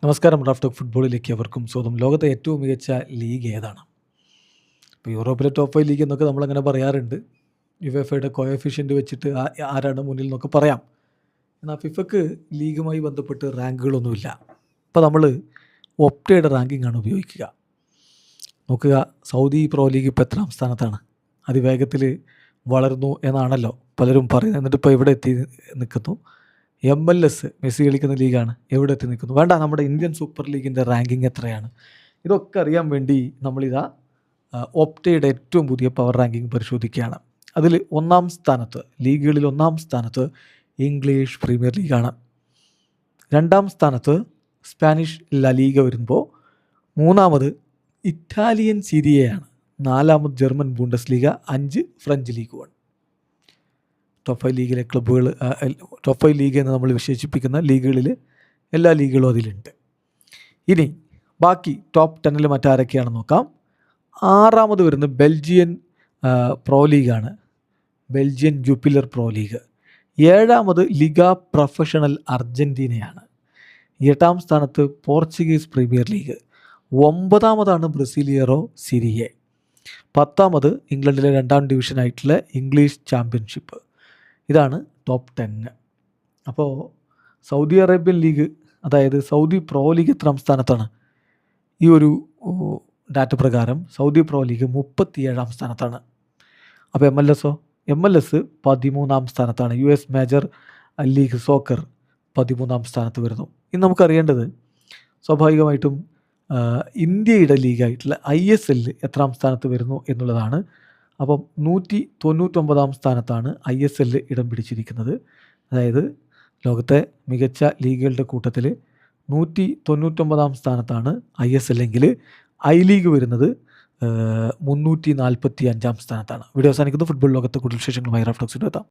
നമസ്കാരം. Raf talk ഫുട്ബോളിലേക്ക് അവർക്കും സ്വാഗതം. ലോകത്തെ ഏറ്റവും മികച്ച ലീഗ് ഏതാണ്? ഇപ്പോൾ യൂറോപ്പിലെ ടോപ്പ് 5 ലീഗ് എന്നൊക്കെ നമ്മളങ്ങനെ പറയാറുണ്ട്. യുവേഫയുടെ കോഎഫിഷ്യൻ്റ് വെച്ചിട്ട് ആരാണ് മുന്നിൽ എന്നൊക്കെ പറയാം. എന്നാൽ ഫിഫക്ക് ലീഗുമായി ബന്ധപ്പെട്ട് റാങ്കുകളൊന്നുമില്ല. അപ്പോൾ നമ്മൾ ഒപ്റ്റയുടെ റാങ്കിംഗ് ആണ് ഉപയോഗിക്കുക. നോക്കുക, സൗദി പ്രോ ലീഗ് ഇപ്പോൾ എത്രാം സ്ഥാനത്താണ്? അതിവേഗത്തിൽ വളർന്നു എന്നാണല്ലോ പലരും പറയുന്നത്. എന്നിട്ട് ഇപ്പോൾ ഇവിടെ എത്തി നിൽക്കുന്നു. MLS മെസ്സി കളിക്കുന്ന ലീഗാണ്. എവിടെ എത്തി നിൽക്കുന്നു? വേണ്ട, നമ്മുടെ ഇന്ത്യൻ സൂപ്പർ ലീഗിൻ്റെ റാങ്കിങ് എത്രയാണ്? ഇതൊക്കെ അറിയാൻ വേണ്ടി നമ്മളിതാ ഒപ്റ്റയുടെ ഏറ്റവും പുതിയ പവർ റാങ്കിങ് പരിശോധിക്കുകയാണ്. അതിൽ ഒന്നാം സ്ഥാനത്ത്, ലീഗുകളിൽ ഒന്നാം സ്ഥാനത്ത് ഇംഗ്ലീഷ് പ്രീമിയർ ലീഗാണ്. രണ്ടാം സ്ഥാനത്ത് സ്പാനിഷ് ല ലീഗ വരുമ്പോൾ മൂന്നാമത് ഇറ്റാലിയൻ സീരിയയാണ്. നാലാമത് ജർമ്മൻ ബൂണ്ടസ് ലീഗ, 5 ഫ്രഞ്ച് ലീഗ് 1. ടോപ്പ് 5 ലീഗിലെ ക്ലബ്ബുകൾ, ടോപ്പ് 5 ലീഗ് എന്ന് നമ്മൾ വിശേഷിപ്പിക്കുന്ന ലീഗുകളിൽ എല്ലാ ലീഗുകളും അതിലുണ്ട്. ഇനി ബാക്കി ടോപ്പ് 10 മറ്റാരൊക്കെയാണെന്ന് നോക്കാം. ആറാമത് വരുന്നത് ബെൽജിയൻ പ്രോ ലീഗാണ്, ബെൽജിയൻ ജൂപ്പിലർ പ്രോ ലീഗ്. ഏഴാമത് ലിഗ പ്രൊഫഷണൽ അർജൻറ്റീനയാണ്. എട്ടാം സ്ഥാനത്ത് പോർച്ചുഗീസ് പ്രീമിയർ ലീഗ്. ഒമ്പതാമതാണ് ബ്രസീലിയറോ സിരിയെ. പത്താമത് ഇംഗ്ലണ്ടിലെ 2ാം ഡിവിഷനായിട്ടുള്ള ഇംഗ്ലീഷ് ചാമ്പ്യൻഷിപ്പ്. ഇതാണ് ടോപ്പ് 10. അപ്പോൾ സൗദി അറേബ്യൻ ലീഗ്, അതായത് സൗദി പ്രോ ലീഗ് എത്രാം സ്ഥാനത്താണ്? ഈ ഒരു ഡാറ്റ പ്രകാരം സൗദി പ്രോ ലീഗ് 37ാം സ്ഥാനത്താണ്. അപ്പോൾ MLS 13ാം സ്ഥാനത്താണ്. US മേജർ ലീഗ് സോക്കർ 13ാം സ്ഥാനത്ത് വരുന്നു. ഇനി നമുക്കറിയേണ്ടത് സ്വാഭാവികമായിട്ടും ഇന്ത്യയുടെ ലീഗായിട്ടുള്ള ISL എത്രാം സ്ഥാനത്ത് വരുന്നു എന്നുള്ളതാണ്. അപ്പം 199ാം സ്ഥാനത്താണ് ISL ഇടം പിടിച്ചിരിക്കുന്നത്. അതായത് ലോകത്തെ മികച്ച ലീഗുകളുടെ കൂട്ടത്തിൽ 199ാം സ്ഥാനത്താണ് ISL എങ്കിൽ ഐ ലീഗ് വരുന്നത് 345ാം സ്ഥാനത്താണ്. വീഡിയോ അവസാനിക്കുന്നു. ഫുട്ബോൾ ലോകത്തെ കൂടുതൽ വിശേഷങ്ങളുമായി റാഫ് ടോക്സിൽ എത്താം.